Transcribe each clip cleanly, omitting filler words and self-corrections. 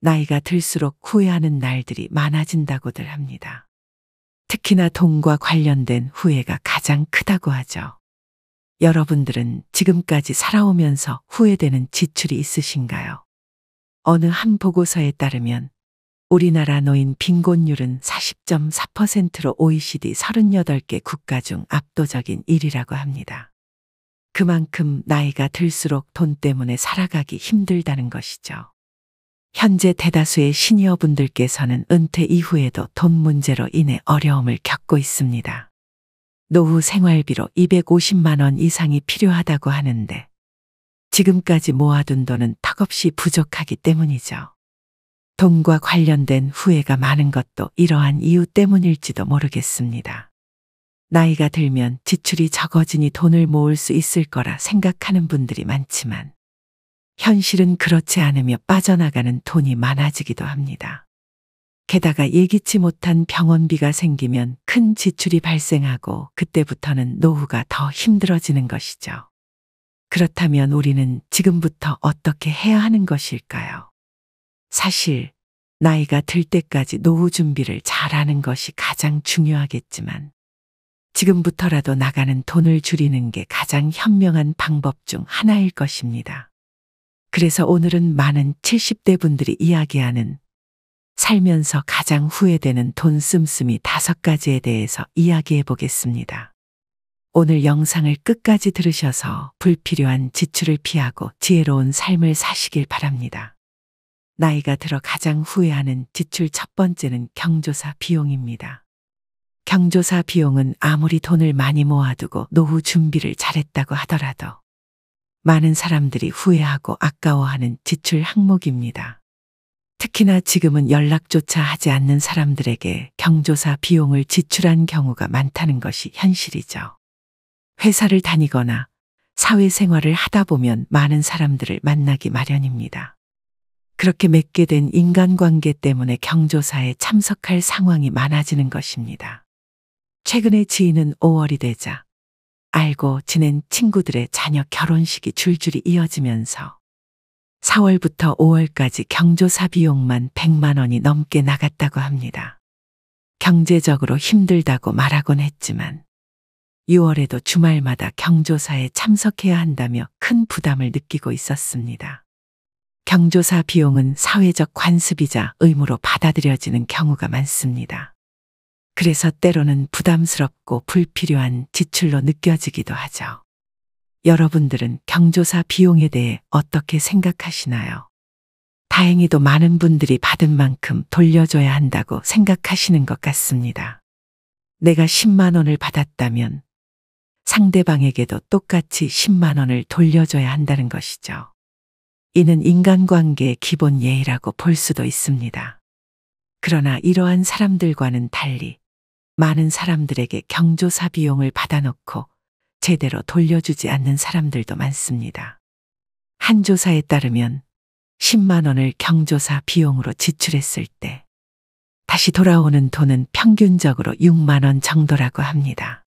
나이가 들수록 후회하는 날들이 많아진다고들 합니다. 특히나 돈과 관련된 후회가 가장 크다고 하죠. 여러분들은 지금까지 살아오면서 후회되는 지출이 있으신가요? 어느 한 보고서에 따르면 우리나라 노인 빈곤율은 40.4%로 OECD 38개 국가 중 압도적인 1위라고 합니다. 그만큼 나이가 들수록 돈 때문에 살아가기 힘들다는 것이죠. 현재 대다수의 시니어분들께서는 은퇴 이후에도 돈 문제로 인해 어려움을 겪고 있습니다. 노후 생활비로 250만 원 이상이 필요하다고 하는데 지금까지 모아둔 돈은 턱없이 부족하기 때문이죠. 돈과 관련된 후회가 많은 것도 이러한 이유 때문일지도 모르겠습니다. 나이가 들면 지출이 적어지니 돈을 모을 수 있을 거라 생각하는 분들이 많지만 현실은 그렇지 않으며 빠져나가는 돈이 많아지기도 합니다. 게다가 예기치 못한 병원비가 생기면 큰 지출이 발생하고 그때부터는 노후가 더 힘들어지는 것이죠. 그렇다면 우리는 지금부터 어떻게 해야 하는 것일까요? 사실 나이가 들 때까지 노후 준비를 잘하는 것이 가장 중요하겠지만 지금부터라도 나가는 돈을 줄이는 게 가장 현명한 방법 중 하나일 것입니다. 그래서 오늘은 많은 70대 분들이 이야기하는 살면서 가장 후회되는 돈 씀씀이 5가지에 대해서 이야기해 보겠습니다. 오늘 영상을 끝까지 들으셔서 불필요한 지출을 피하고 지혜로운 삶을 사시길 바랍니다. 나이가 들어 가장 후회하는 지출 첫 번째는 경조사 비용입니다. 경조사 비용은 아무리 돈을 많이 모아두고 노후 준비를 잘했다고 하더라도 많은 사람들이 후회하고 아까워하는 지출 항목입니다. 특히나 지금은 연락조차 하지 않는 사람들에게 경조사 비용을 지출한 경우가 많다는 것이 현실이죠. 회사를 다니거나 사회생활을 하다 보면 많은 사람들을 만나기 마련입니다. 그렇게 맺게 된 인간관계 때문에 경조사에 참석할 상황이 많아지는 것입니다. 최근에 지인은 5월이 되자 알고 지낸 친구들의 자녀 결혼식이 줄줄이 이어지면서 4월부터 5월까지 경조사 비용만 100만 원이 넘게 나갔다고 합니다. 경제적으로 힘들다고 말하곤 했지만 6월에도 주말마다 경조사에 참석해야 한다며 큰 부담을 느끼고 있었습니다. 경조사 비용은 사회적 관습이자 의무로 받아들여지는 경우가 많습니다. 그래서 때로는 부담스럽고 불필요한 지출로 느껴지기도 하죠. 여러분들은 경조사 비용에 대해 어떻게 생각하시나요? 다행히도 많은 분들이 받은 만큼 돌려줘야 한다고 생각하시는 것 같습니다. 내가 10만 원을 받았다면 상대방에게도 똑같이 10만 원을 돌려줘야 한다는 것이죠. 이는 인간관계의 기본 예의라고 볼 수도 있습니다. 그러나 이러한 사람들과는 달리 많은 사람들에게 경조사 비용을 받아놓고 제대로 돌려주지 않는 사람들도 많습니다. 한 조사에 따르면 10만 원을 경조사 비용으로 지출했을 때 다시 돌아오는 돈은 평균적으로 6만 원 정도라고 합니다.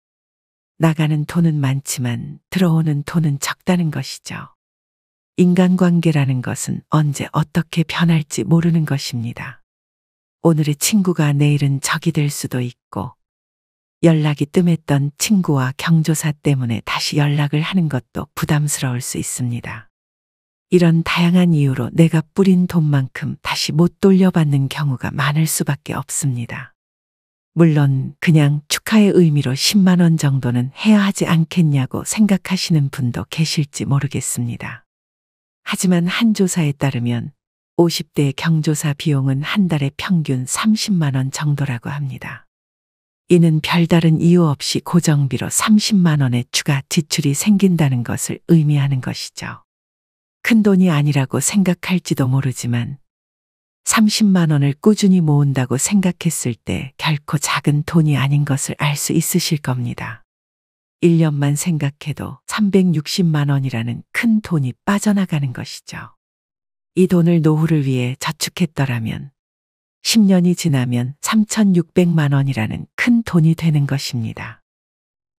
나가는 돈은 많지만 들어오는 돈은 적다는 것이죠. 인간관계라는 것은 언제 어떻게 변할지 모르는 것입니다. 오늘의 친구가 내일은 적이 될 수도 있고 연락이 뜸했던 친구와 경조사 때문에 다시 연락을 하는 것도 부담스러울 수 있습니다. 이런 다양한 이유로 내가 뿌린 돈만큼 다시 못 돌려받는 경우가 많을 수밖에 없습니다. 물론 그냥 축하의 의미로 10만 원 정도는 해야 하지 않겠냐고 생각하시는 분도 계실지 모르겠습니다. 하지만 한 조사에 따르면 50대의 경조사 비용은 한 달에 평균 30만 원 정도라고 합니다. 이는 별다른 이유 없이 고정비로 30만 원의 추가 지출이 생긴다는 것을 의미하는 것이죠. 큰 돈이 아니라고 생각할지도 모르지만 30만 원을 꾸준히 모은다고 생각했을 때 결코 작은 돈이 아닌 것을 알 수 있으실 겁니다. 1년만 생각해도 360만 원이라는 큰 돈이 빠져나가는 것이죠. 이 돈을 노후를 위해 저축했더라면 10년이 지나면 3,600만 원이라는 큰 돈이 되는 것입니다.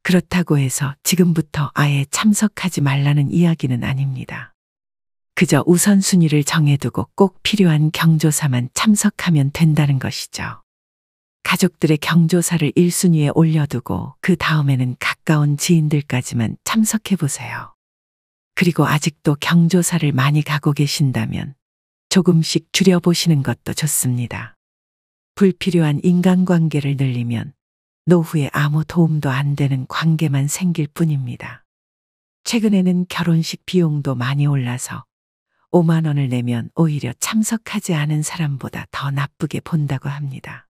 그렇다고 해서 지금부터 아예 참석하지 말라는 이야기는 아닙니다. 그저 우선순위를 정해두고 꼭 필요한 경조사만 참석하면 된다는 것이죠. 가족들의 경조사를 1순위에 올려두고 그 다음에는 가까운 지인들까지만 참석해 보세요. 그리고 아직도 경조사를 많이 가고 계신다면 조금씩 줄여보시는 것도 좋습니다. 불필요한 인간관계를 늘리면 노후에 아무 도움도 안 되는 관계만 생길 뿐입니다. 최근에는 결혼식 비용도 많이 올라서 5만 원을 내면 오히려 참석하지 않은 사람보다 더 나쁘게 본다고 합니다.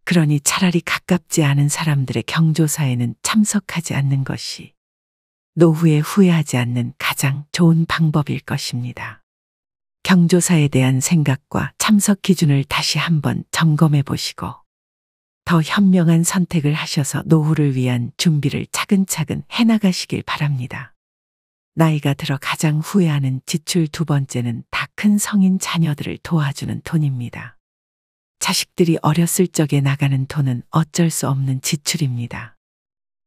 그러니 차라리 가깝지 않은 사람들의 경조사에는 참석하지 않는 것이 노후에 후회하지 않는 가장 좋은 방법일 것입니다. 경조사에 대한 생각과 참석 기준을 다시 한번 점검해 보시고 더 현명한 선택을 하셔서 노후를 위한 준비를 차근차근 해나가시길 바랍니다. 나이가 들어 가장 후회하는 지출 두 번째는 다 큰 성인 자녀들을 도와주는 돈입니다. 자식들이 어렸을 적에 나가는 돈은 어쩔 수 없는 지출입니다.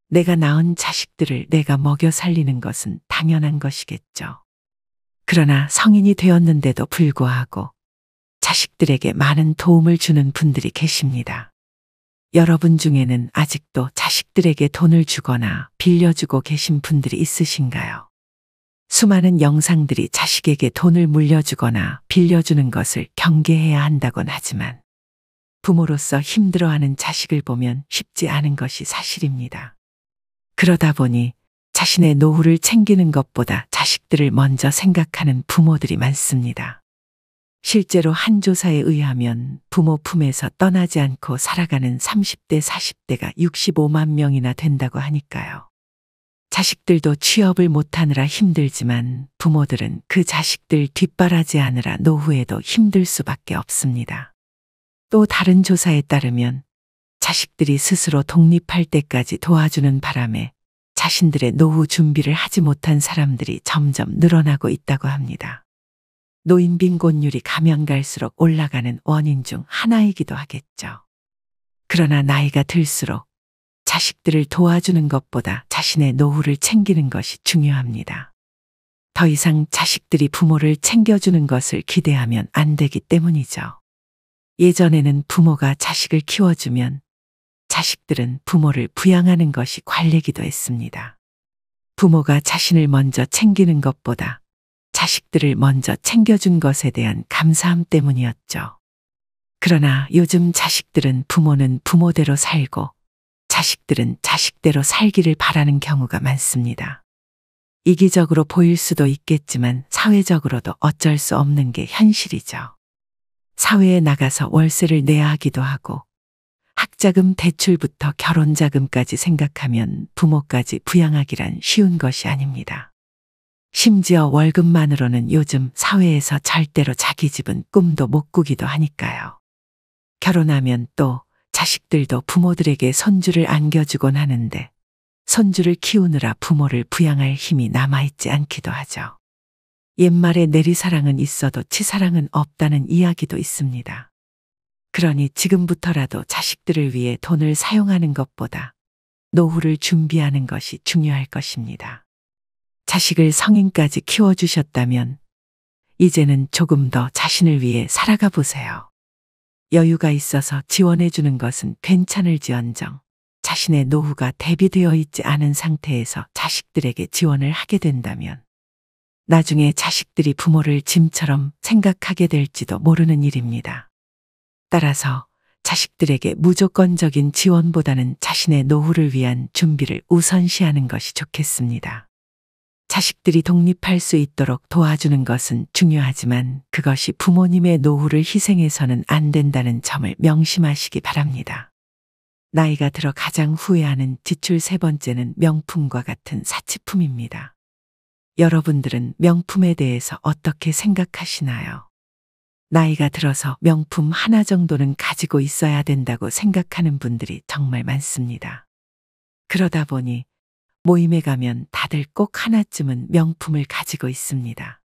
내가 낳은 자식들을 내가 먹여 살리는 것은 당연한 것이겠죠. 그러나 성인이 되었는데도 불구하고 자식들에게 많은 도움을 주는 분들이 계십니다. 여러분 중에는 아직도 자식들에게 돈을 주거나 빌려주고 계신 분들이 있으신가요? 수많은 영상들이 자식에게 돈을 물려주거나 빌려주는 것을 경계해야 한다곤 하지만 부모로서 힘들어하는 자식을 보면 쉽지 않은 것이 사실입니다. 그러다 보니 자신의 노후를 챙기는 것보다 자식들을 먼저 생각하는 부모들이 많습니다. 실제로 한 조사에 의하면 부모 품에서 떠나지 않고 살아가는 30대, 40대가 65만 명이나 된다고 하니까요. 자식들도 취업을 못하느라 힘들지만 부모들은 그 자식들 뒷바라지하느라 노후에도 힘들 수밖에 없습니다. 또 다른 조사에 따르면 자식들이 스스로 독립할 때까지 도와주는 바람에 자신들의 노후 준비를 하지 못한 사람들이 점점 늘어나고 있다고 합니다. 노인 빈곤율이 가면 갈수록 올라가는 원인 중 하나이기도 하겠죠. 그러나 나이가 들수록 자식들을 도와주는 것보다 자신의 노후를 챙기는 것이 중요합니다. 더 이상 자식들이 부모를 챙겨주는 것을 기대하면 안 되기 때문이죠. 예전에는 부모가 자식을 키워주면 자식들은 부모를 부양하는 것이 관례기도 했습니다. 부모가 자신을 먼저 챙기는 것보다 자식들을 먼저 챙겨준 것에 대한 감사함 때문이었죠. 그러나 요즘 자식들은 부모는 부모대로 살고 자식들은 자식대로 살기를 바라는 경우가 많습니다. 이기적으로 보일 수도 있겠지만 사회적으로도 어쩔 수 없는 게 현실이죠. 사회에 나가서 월세를 내야 하기도 하고 학자금 대출부터 결혼자금까지 생각하면 부모까지 부양하기란 쉬운 것이 아닙니다. 심지어 월급만으로는 요즘 사회에서 절대로 자기 집은 꿈도 못 꾸기도 하니까요. 결혼하면 또 자식들도 부모들에게 손주를 안겨주곤 하는데 손주를 키우느라 부모를 부양할 힘이 남아있지 않기도 하죠. 옛말에 내리사랑은 있어도 치사랑은 없다는 이야기도 있습니다. 그러니 지금부터라도 자식들을 위해 돈을 사용하는 것보다 노후를 준비하는 것이 중요할 것입니다. 자식을 성인까지 키워주셨다면 이제는 조금 더 자신을 위해 살아가 보세요. 여유가 있어서 지원해 주는 것은 괜찮을지언정 자신의 노후가 대비되어 있지 않은 상태에서 자식들에게 지원을 하게 된다면 나중에 자식들이 부모를 짐처럼 생각하게 될지도 모르는 일입니다. 따라서 자식들에게 무조건적인 지원보다는 자신의 노후를 위한 준비를 우선시하는 것이 좋겠습니다. 자식들이 독립할 수 있도록 도와주는 것은 중요하지만 그것이 부모님의 노후를 희생해서는 안 된다는 점을 명심하시기 바랍니다. 나이가 들어 가장 후회하는 지출 세 번째는 명품과 같은 사치품입니다. 여러분들은 명품에 대해서 어떻게 생각하시나요? 나이가 들어서 명품 하나 정도는 가지고 있어야 된다고 생각하는 분들이 정말 많습니다. 그러다 보니 모임에 가면 다들 꼭 하나쯤은 명품을 가지고 있습니다.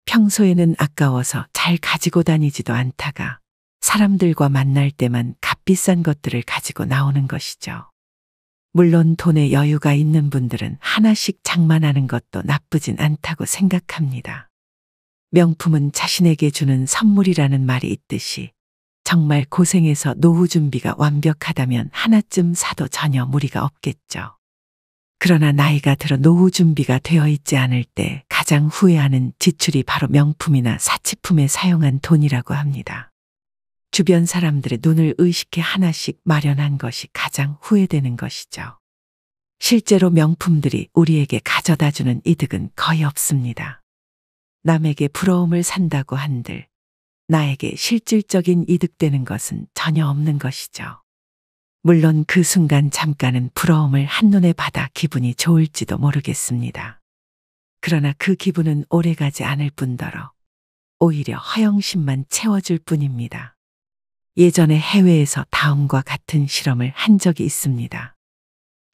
평소에는 아까워서 잘 가지고 다니지도 않다가 사람들과 만날 때만 값비싼 것들을 가지고 나오는 것이죠. 물론 돈에 여유가 있는 분들은 하나씩 장만하는 것도 나쁘진 않다고 생각합니다. 명품은 자신에게 주는 선물이라는 말이 있듯이 정말 고생해서 노후 준비가 완벽하다면 하나쯤 사도 전혀 무리가 없겠죠. 그러나 나이가 들어 노후 준비가 되어 있지 않을 때 가장 후회하는 지출이 바로 명품이나 사치품에 사용한 돈이라고 합니다. 주변 사람들의 눈을 의식해 하나씩 마련한 것이 가장 후회되는 것이죠. 실제로 명품들이 우리에게 가져다 주는 이득은 거의 없습니다. 남에게 부러움을 산다고 한들 나에게 실질적인 이득되는 것은 전혀 없는 것이죠. 물론 그 순간 잠깐은 부러움을 한눈에 받아 기분이 좋을지도 모르겠습니다. 그러나 그 기분은 오래가지 않을 뿐더러 오히려 허영심만 채워줄 뿐입니다. 예전에 해외에서 다음과 같은 실험을 한 적이 있습니다.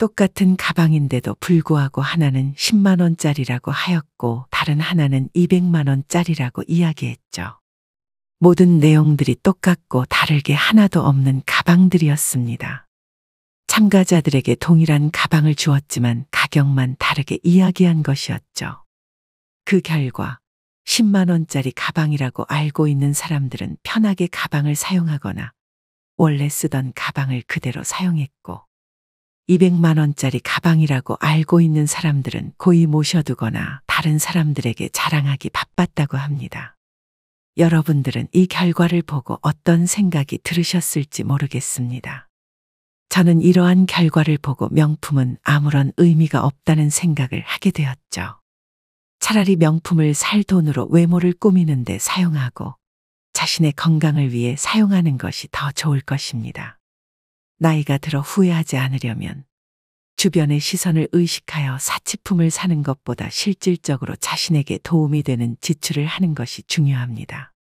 똑같은 가방인데도 불구하고 하나는 10만 원짜리라고 하였고 다른 하나는 200만 원짜리라고 이야기했죠. 모든 내용들이 똑같고 다를 게 하나도 없는 가방들이었습니다. 참가자들에게 동일한 가방을 주었지만 가격만 다르게 이야기한 것이었죠. 그 결과 10만 원짜리 가방이라고 알고 있는 사람들은 편하게 가방을 사용하거나 원래 쓰던 가방을 그대로 사용했고 200만 원짜리 가방이라고 알고 있는 사람들은 고이 모셔두거나 다른 사람들에게 자랑하기 바빴다고 합니다. 여러분들은 이 결과를 보고 어떤 생각이 들으셨을지 모르겠습니다. 저는 이러한 결과를 보고 명품은 아무런 의미가 없다는 생각을 하게 되었죠. 차라리 명품을 살 돈으로 외모를 꾸미는 데 사용하고 자신의 건강을 위해 사용하는 것이 더 좋을 것입니다. 나이가 들어 후회하지 않으려면 주변의 시선을 의식하여 사치품을 사는 것보다 실질적으로 자신에게 도움이 되는 지출을 하는 것이 중요합니다.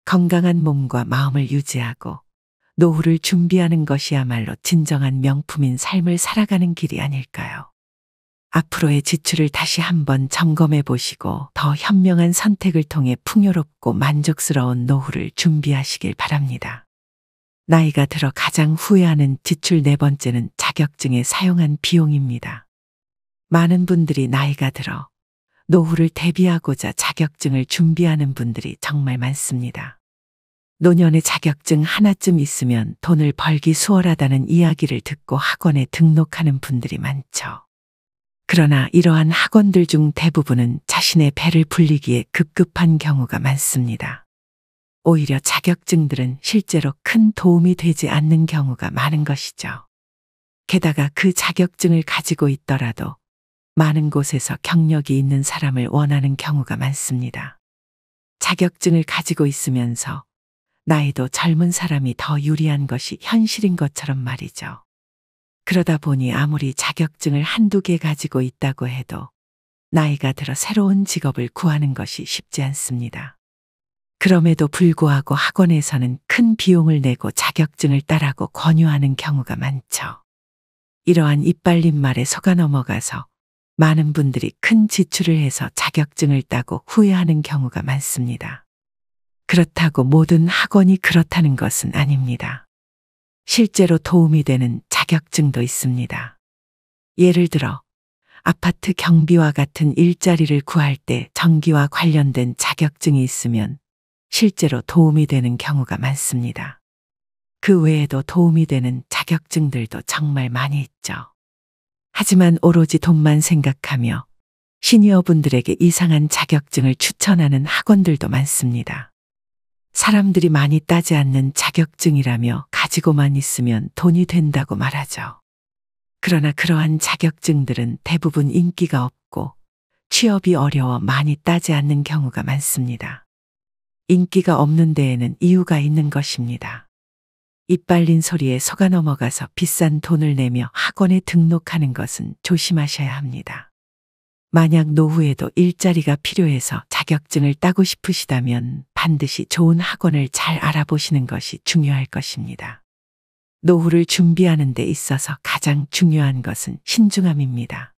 건강한 몸과 마음을 유지하고 노후를 준비하는 것이야말로 진정한 명품인 삶을 살아가는 길이 아닐까요? 앞으로의 지출을 다시 한번 점검해 보시고 더 현명한 선택을 통해 풍요롭고 만족스러운 노후를 준비하시길 바랍니다. 나이가 들어 가장 후회하는 지출 네 번째는 자격증에 사용한 비용입니다. 많은 분들이 나이가 들어 노후를 대비하고자 자격증을 준비하는 분들이 정말 많습니다. 노년의 자격증 하나쯤 있으면 돈을 벌기 수월하다는 이야기를 듣고 학원에 등록하는 분들이 많죠. 그러나 이러한 학원들 중 대부분은 자신의 배를 불리기에 급급한 경우가 많습니다. 오히려 자격증들은 실제로 큰 도움이 되지 않는 경우가 많은 것이죠. 게다가 그 자격증을 가지고 있더라도 많은 곳에서 경력이 있는 사람을 원하는 경우가 많습니다. 자격증을 가지고 있으면서 나이도 젊은 사람이 더 유리한 것이 현실인 것처럼 말이죠. 그러다 보니 아무리 자격증을 한두 개 가지고 있다고 해도 나이가 들어 새로운 직업을 구하는 것이 쉽지 않습니다. 그럼에도 불구하고 학원에서는 큰 비용을 내고 자격증을 따라고 권유하는 경우가 많죠. 이러한 이빨린 말에 속아 넘어가서 많은 분들이 큰 지출을 해서 자격증을 따고 후회하는 경우가 많습니다. 그렇다고 모든 학원이 그렇다는 것은 아닙니다. 실제로 도움이 되는 자격증도 있습니다. 예를 들어 아파트 경비와 같은 일자리를 구할 때 전기와 관련된 자격증이 있으면 실제로 도움이 되는 경우가 많습니다. 그 외에도 도움이 되는 자격증들도 정말 많이 있죠. 하지만 오로지 돈만 생각하며 시니어분들에게 이상한 자격증을 추천하는 학원들도 많습니다. 사람들이 많이 따지 않는 자격증이라며 가지고만 있으면 돈이 된다고 말하죠. 그러나 그러한 자격증들은 대부분 인기가 없고 취업이 어려워 많이 따지 않는 경우가 많습니다. 인기가 없는 데에는 이유가 있는 것입니다. 이빨린 소리에 속아 넘어가서 비싼 돈을 내며 학원에 등록하는 것은 조심하셔야 합니다. 만약 노후에도 일자리가 필요해서 자격증을 따고 싶으시다면 반드시 좋은 학원을 잘 알아보시는 것이 중요할 것입니다. 노후를 준비하는 데 있어서 가장 중요한 것은 신중함입니다.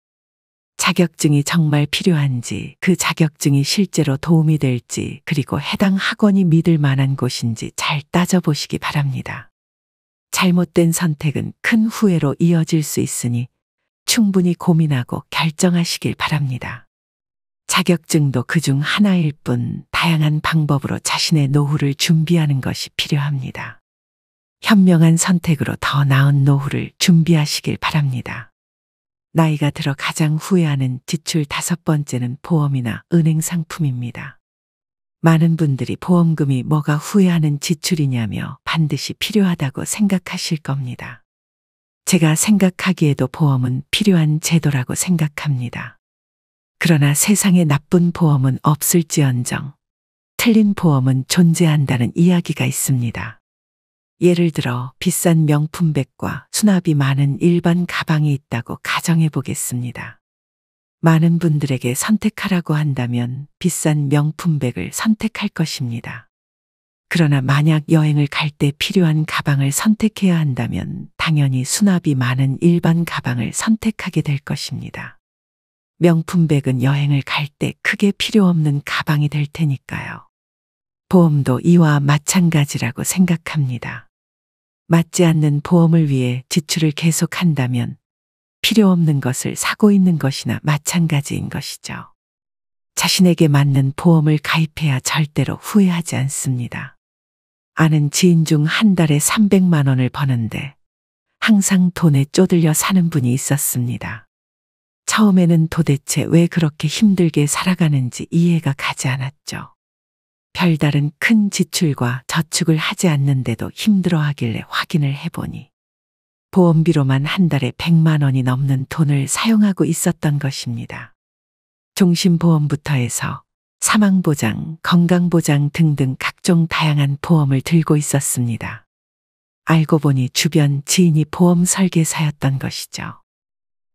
자격증이 정말 필요한지, 그 자격증이 실제로 도움이 될지, 그리고 해당 학원이 믿을 만한 곳인지 잘 따져보시기 바랍니다. 잘못된 선택은 큰 후회로 이어질 수 있으니 충분히 고민하고 결정하시길 바랍니다. 자격증도 그중 하나일 뿐 다양한 방법으로 자신의 노후를 준비하는 것이 필요합니다. 현명한 선택으로 더 나은 노후를 준비하시길 바랍니다. 나이가 들어 가장 후회하는 지출 5번째는 보험이나 은행 상품입니다. 많은 분들이 보험금이 뭐가 후회하는 지출이냐며 반드시 필요하다고 생각하실 겁니다. 제가 생각하기에도 보험은 필요한 제도라고 생각합니다. 그러나 세상에 나쁜 보험은 없을지언정 틀린 보험은 존재한다는 이야기가 있습니다. 예를 들어 비싼 명품백과 수납이 많은 일반 가방이 있다고 가정해 보겠습니다. 많은 분들에게 선택하라고 한다면 비싼 명품백을 선택할 것입니다. 그러나 만약 여행을 갈 때 필요한 가방을 선택해야 한다면 당연히 수납이 많은 일반 가방을 선택하게 될 것입니다. 명품백은 여행을 갈 때 크게 필요 없는 가방이 될 테니까요. 보험도 이와 마찬가지라고 생각합니다. 맞지 않는 보험을 위해 지출을 계속한다면 필요 없는 것을 사고 있는 것이나 마찬가지인 것이죠. 자신에게 맞는 보험을 가입해야 절대로 후회하지 않습니다. 아는 지인 중 한 달에 300만 원을 버는데 항상 돈에 쪼들려 사는 분이 있었습니다. 처음에는 도대체 왜 그렇게 힘들게 살아가는지 이해가 가지 않았죠. 별다른 큰 지출과 저축을 하지 않는데도 힘들어하길래 확인을 해보니 보험비로만 한 달에 100만 원이 넘는 돈을 사용하고 있었던 것입니다. 종신보험부터 해서 사망보장, 건강보장 등등 각종 다양한 보험을 들고 있었습니다. 알고 보니 주변 지인이 보험 설계사였던 것이죠.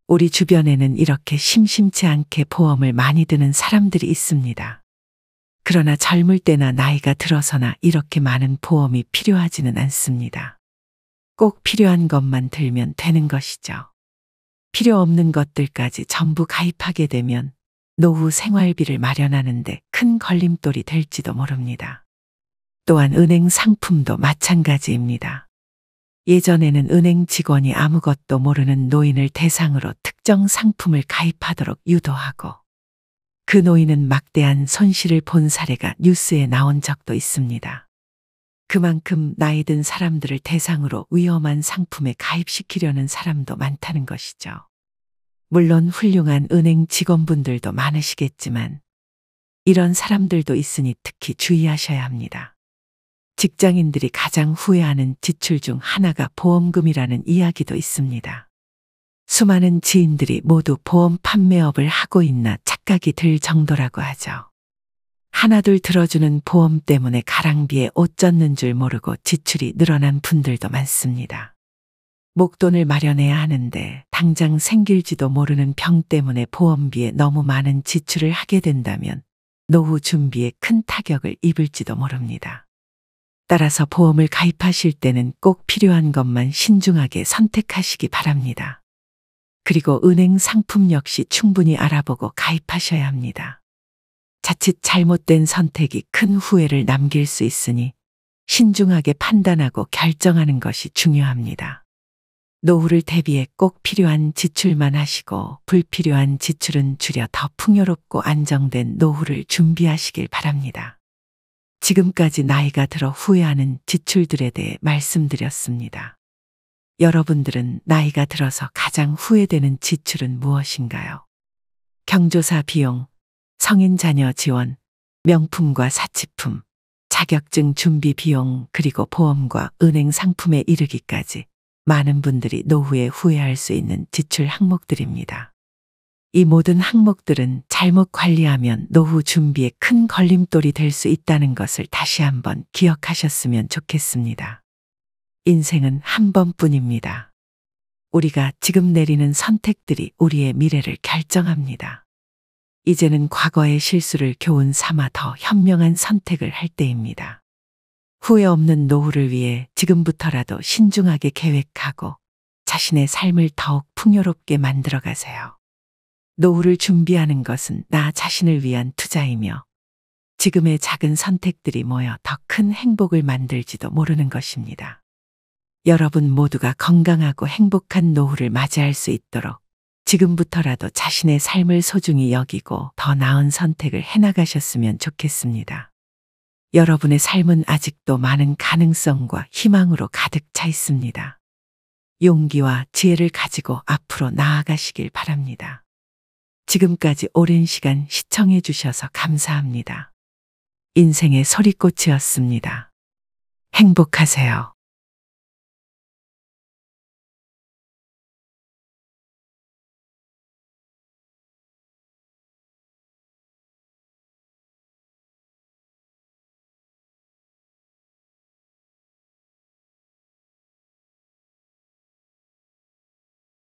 우리 주변에는 이렇게 심심치 않게 보험을 많이 드는 사람들이 있습니다. 그러나 젊을 때나 나이가 들어서나 이렇게 많은 보험이 필요하지는 않습니다. 꼭 필요한 것만 들면 되는 것이죠. 필요 없는 것들까지 전부 가입하게 되면 노후 생활비를 마련하는데 큰 걸림돌이 될지도 모릅니다. 또한 은행 상품도 마찬가지입니다. 예전에는 은행 직원이 아무것도 모르는 노인을 대상으로 특정 상품을 가입하도록 유도하고 그 노인은 막대한 손실을 본 사례가 뉴스에 나온 적도 있습니다. 그만큼 나이 든 사람들을 대상으로 위험한 상품에 가입시키려는 사람도 많다는 것이죠. 물론 훌륭한 은행 직원분들도 많으시겠지만 이런 사람들도 있으니 특히 주의하셔야 합니다. 직장인들이 가장 후회하는 지출 중 하나가 보험금이라는 이야기도 있습니다. 수많은 지인들이 모두 보험 판매업을 하고 있나 착각이 들 정도라고 하죠. 하나둘 들어주는 보험 때문에 가랑비에 옷 젖는 줄 모르고 지출이 늘어난 분들도 많습니다. 목돈을 마련해야 하는데 당장 생길지도 모르는 병 때문에 보험비에 너무 많은 지출을 하게 된다면 노후 준비에 큰 타격을 입을지도 모릅니다. 따라서 보험을 가입하실 때는 꼭 필요한 것만 신중하게 선택하시기 바랍니다. 그리고 은행 상품 역시 충분히 알아보고 가입하셔야 합니다. 자칫 잘못된 선택이 큰 후회를 남길 수 있으니 신중하게 판단하고 결정하는 것이 중요합니다. 노후를 대비해 꼭 필요한 지출만 하시고 불필요한 지출은 줄여 더 풍요롭고 안정된 노후를 준비하시길 바랍니다. 지금까지 나이가 들어 후회하는 지출들에 대해 말씀드렸습니다. 여러분들은 나이가 들어서 가장 후회되는 지출은 무엇인가요? 경조사 비용, 성인 자녀 지원, 명품과 사치품, 자격증 준비 비용 그리고 보험과 은행 상품에 이르기까지 많은 분들이 노후에 후회할 수 있는 지출 항목들입니다. 이 모든 항목들은 잘못 관리하면 노후 준비에 큰 걸림돌이 될 수 있다는 것을 다시 한번 기억하셨으면 좋겠습니다. 인생은 한 번뿐입니다. 우리가 지금 내리는 선택들이 우리의 미래를 결정합니다. 이제는 과거의 실수를 교훈 삼아 더 현명한 선택을 할 때입니다. 후회 없는 노후를 위해 지금부터라도 신중하게 계획하고 자신의 삶을 더욱 풍요롭게 만들어 가세요. 노후를 준비하는 것은 나 자신을 위한 투자이며 지금의 작은 선택들이 모여 더 큰 행복을 만들지도 모르는 것입니다. 여러분 모두가 건강하고 행복한 노후를 맞이할 수 있도록 지금부터라도 자신의 삶을 소중히 여기고 더 나은 선택을 해나가셨으면 좋겠습니다. 여러분의 삶은 아직도 많은 가능성과 희망으로 가득 차 있습니다. 용기와 지혜를 가지고 앞으로 나아가시길 바랍니다. 지금까지 오랜 시간 시청해 주셔서 감사합니다. 인생의 소리꽃이었습니다. 행복하세요.